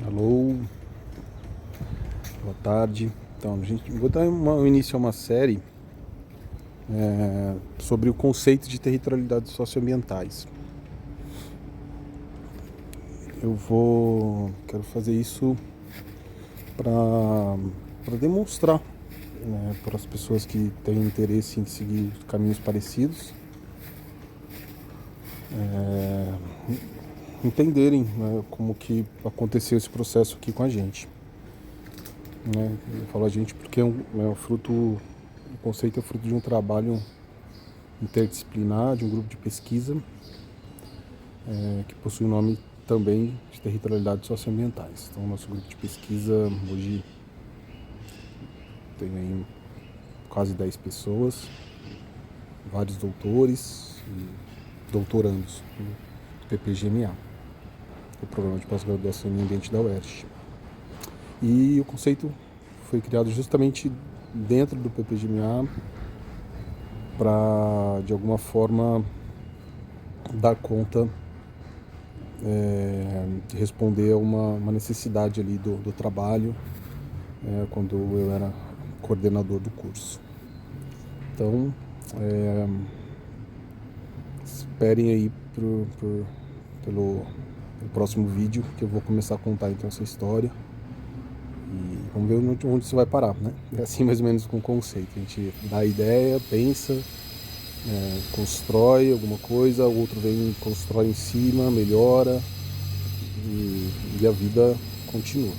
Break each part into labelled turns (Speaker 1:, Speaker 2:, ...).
Speaker 1: Alô, boa tarde. Então, vou dar início a uma série sobre o conceito de territorialidades socioambientais. Quero fazer isso para demonstrar, para as pessoas que têm interesse em seguir caminhos parecidos, entenderem, né, como que aconteceu esse processo aqui com a gente. Eu falo a gente porque o conceito é fruto de um trabalho interdisciplinar, de um grupo de pesquisa que possui o nome também de territorialidades socioambientais. Então, o nosso grupo de pesquisa hoje tem aí quase 10 pessoas, vários doutores e doutorandos do PPGMA, o Programa de Pós-Graduação em Meio Ambiente da UERJ. E o conceito foi criado justamente dentro do PPGMA para, de alguma forma, dar conta de responder a uma necessidade ali do trabalho, quando eu era coordenador do curso. Então, esperem aí pelo próximo vídeo, que eu vou começar a contar então essa história. E vamos ver onde isso vai parar, né? É assim mais ou menos com o conceito. A gente dá a ideia, pensa, constrói alguma coisa, o outro vem, constrói em cima, melhora e a vida continua.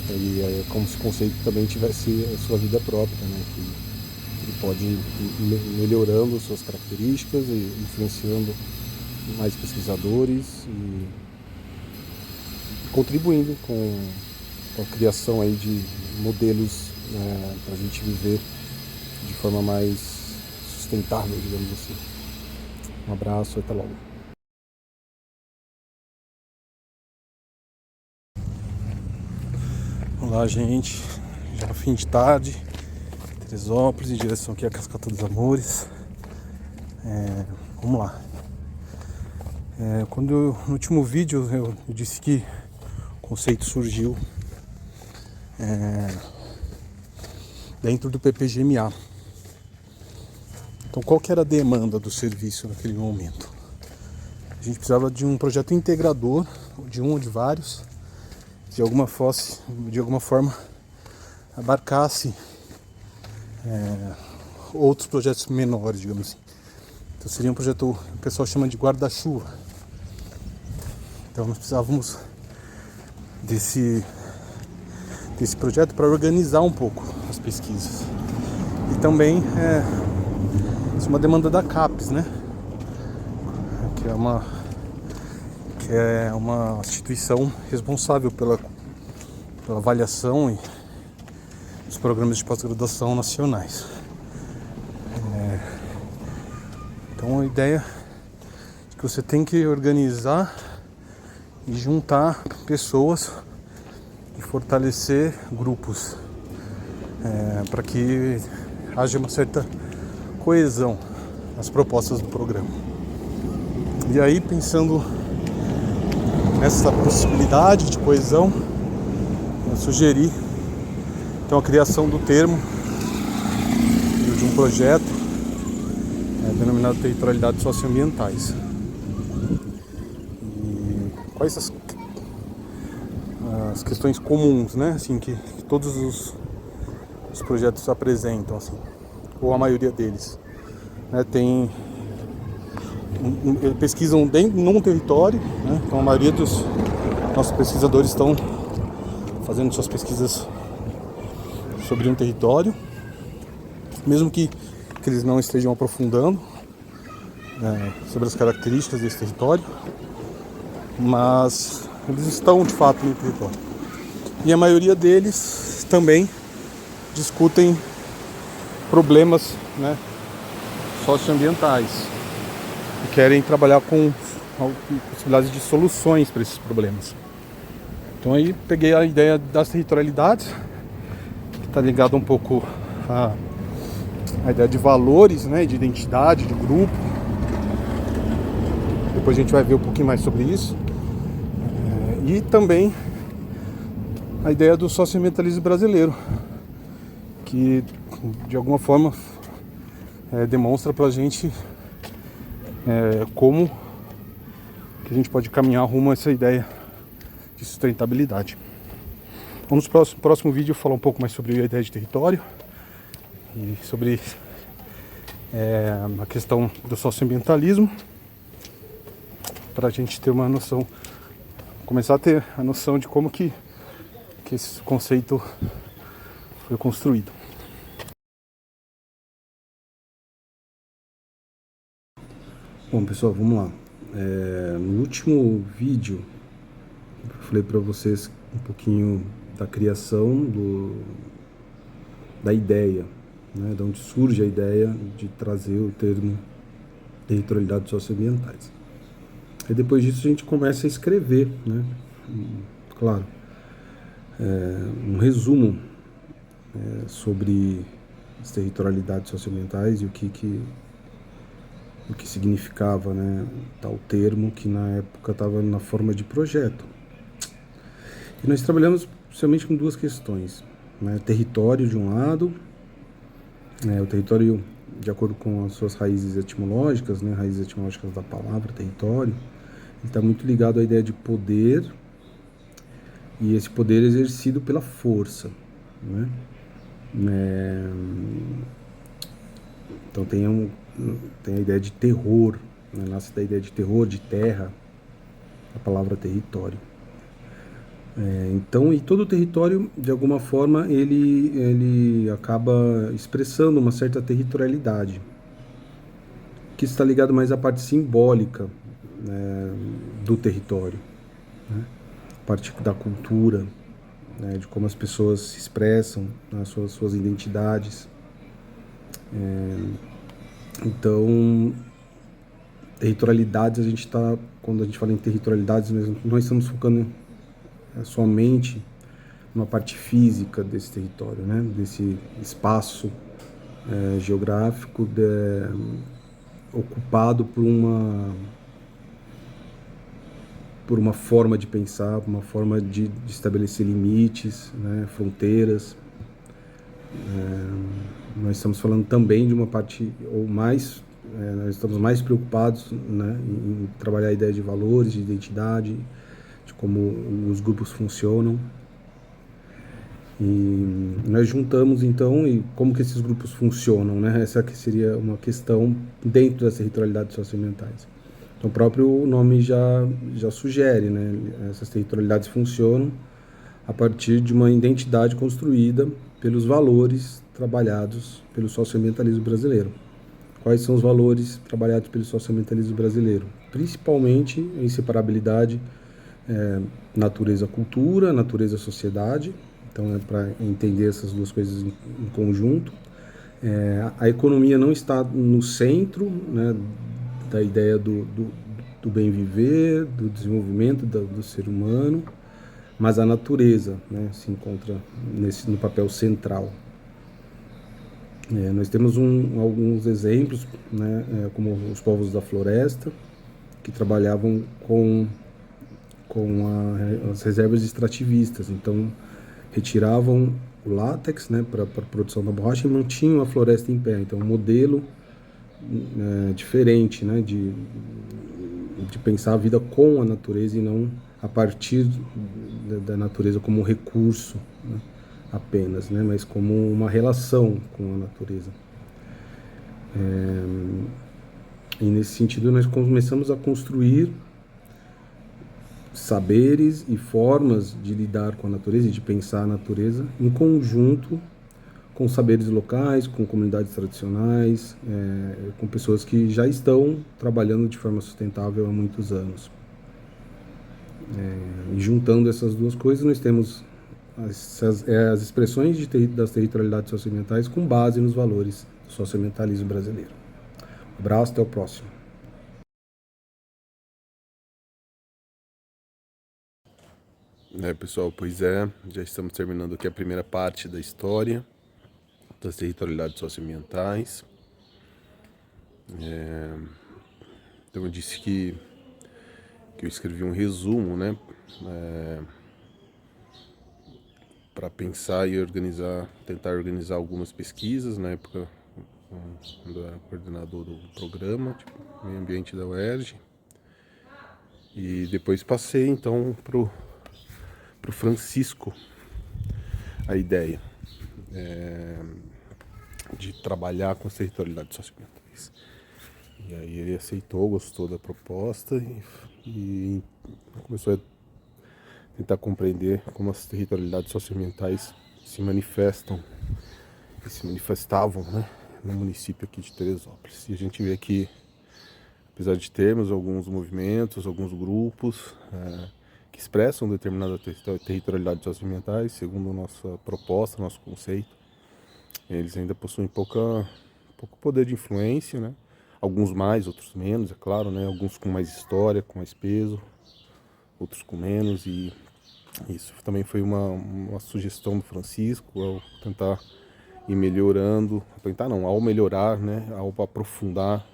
Speaker 1: E é como se o conceito também tivesse a sua vida própria, né? Que ele pode ir melhorando suas características e influenciando mais pesquisadores e contribuindo com a criação aí de modelos para a gente viver de forma mais sustentável, digamos assim. Um abraço, até logo. Olá, gente. Já no fim de tarde, Teresópolis, em direção aqui a Cascata dos Amores. Vamos lá. No último vídeo eu disse que o conceito surgiu dentro do PPGMA. Então, qual que era a demanda do serviço naquele momento? A gente precisava de um projeto integrador, de um ou de vários, de alguma forma abarcasse outros projetos menores, digamos assim. Então seria um projeto, o pessoal chama de guarda-chuva. Então nós precisávamos desse projeto para organizar um pouco as pesquisas. E também isso é uma demanda da CAPES, né? Que é uma instituição responsável pela avaliação dos programas de pós-graduação nacionais. Então a ideia é que você tem que organizar e juntar pessoas e fortalecer grupos para que haja uma certa coesão nas propostas do programa. E aí, pensando nessa possibilidade de coesão, eu sugeri então a criação do termo de um projeto denominado territorialidades socioambientais. E quais as questões comuns, né, assim, que todos os projetos apresentam, assim, ou a maioria deles, né, pesquisam num território, né, então a maioria dos nossos pesquisadores estão fazendo suas pesquisas sobre um território, mesmo que eles não estejam aprofundando sobre as características desse território, mas eles estão de fato no território. E a maioria deles também discutem problemas, né, socioambientais e querem trabalhar com possibilidades de soluções para esses problemas. Então aí peguei a ideia das territorialidades, que está ligado um pouco a ideia de valores, né, de identidade, de grupo. Depois a gente vai ver um pouquinho mais sobre isso. E também a ideia do socioambientalismo brasileiro, que de alguma forma demonstra pra gente como que a gente pode caminhar rumo a essa ideia de sustentabilidade. Vamos no próximo vídeo falar um pouco mais sobre a ideia de território e sobre a questão do socioambientalismo, para a gente ter uma noção, começar a ter a noção de como que esse conceito foi construído. Bom, pessoal, vamos lá. No último vídeo eu falei para vocês um pouquinho da criação da ideia, né, de onde surge a ideia de trazer o termo territorialidades socioambientais. Aí depois disso a gente começa a escrever, né, claro, um resumo sobre as territorialidades socioambientais e o que significava, né, tal termo que na época estava na forma de projeto. E nós trabalhamos principalmente com duas questões, né, território de um lado, o território de acordo com as suas raízes etimológicas, né, raízes etimológicas da palavra território, ele está muito ligado à ideia de poder, e esse poder exercido pela força, né? Então tem a ideia de terror, né? Nasce da ideia de terror, de terra, a palavra território. Então, e todo o território, de alguma forma, ele acaba expressando uma certa territorialidade, que está ligado mais à parte simbólica, né, do território, né? A parte da cultura, né, de como as pessoas se expressam, né, suas identidades. Então, territorialidades, quando a gente fala em territorialidades, nós estamos focando somente numa parte física desse território, né, desse espaço geográfico ocupado por uma forma de pensar, uma forma de estabelecer limites, né, fronteiras. Nós estamos falando também de uma parte, nós estamos mais preocupados, né, em trabalhar a ideia de valores, de identidade, de como os grupos funcionam. E nós juntamos então, e como que esses grupos funcionam, né? Essa que seria uma questão dentro das territorialidades socioambientais. Então o próprio nome já sugere, né? Essas territorialidades funcionam a partir de uma identidade construída pelos valores trabalhados pelo socioambientalismo brasileiro. Quais são os valores trabalhados pelo socioambientalismo brasileiro? Principalmente a inseparabilidade natureza-cultura, natureza-sociedade. Então é para entender essas duas coisas em conjunto. A economia não está no centro, né, da ideia do bem viver, do desenvolvimento do ser humano, mas a natureza, né, se encontra no papel central. Nós temos alguns exemplos, né, como os povos da floresta, que trabalhavam com as reservas extrativistas. Então, retiravam o látex, né, para a produção da borracha e mantinham a floresta em pé. Então, um modelo diferente, né, de pensar a vida com a natureza e não a partir da natureza como um recurso, né, apenas, né, mas como uma relação com a natureza. E nesse sentido nós começamos a construir saberes e formas de lidar com a natureza e de pensar a natureza em conjunto com saberes locais, com comunidades tradicionais, com pessoas que já estão trabalhando de forma sustentável há muitos anos. E juntando essas duas coisas, nós temos as expressões das territorialidades socioambientais com base nos valores do socioambientalismo brasileiro. Um abraço, até o próximo. Pessoal, pois já estamos terminando aqui a primeira parte da história das territorialidades socioambientais. Então eu disse que eu escrevi um resumo, né, para pensar e tentar organizar algumas pesquisas. Na época, quando eu era coordenador do programa, tipo, Meio Ambiente da UERJ. E depois passei então pro Francisco a ideia de trabalhar com as territorialidades socioambientais. E aí ele aceitou, gostou da proposta e começou a tentar compreender como as territorialidades socioambientais se manifestam e se manifestavam, né, no município aqui de Teresópolis. E a gente vê que, apesar de termos alguns movimentos, alguns grupos que expressam determinadas territorialidades socioambientais, segundo a nossa proposta, nosso conceito, eles ainda possuem pouco poder de influência, né? Alguns mais, outros menos, é claro, né? Alguns com mais história, com mais peso, outros com menos, e isso também foi uma sugestão do Francisco, ao tentar ir melhorando, ao melhorar, né? Ao aprofundar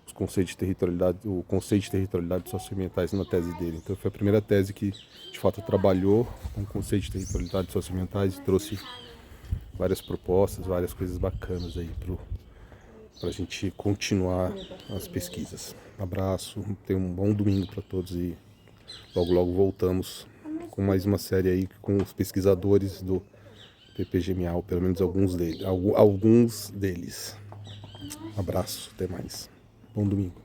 Speaker 1: os conceitos de territorialidade, o conceito de territorialidade socioambientais na tese dele. Então foi a primeira tese que de fato trabalhou com o conceito de territorialidade socioambientais e trouxe várias propostas, várias coisas bacanas aí para a gente continuar as pesquisas. Abraço, tenha um bom domingo para todos e logo logo voltamos com mais uma série aí com os pesquisadores do PPGMA, pelo menos alguns deles. Abraço, até mais. Bom domingo.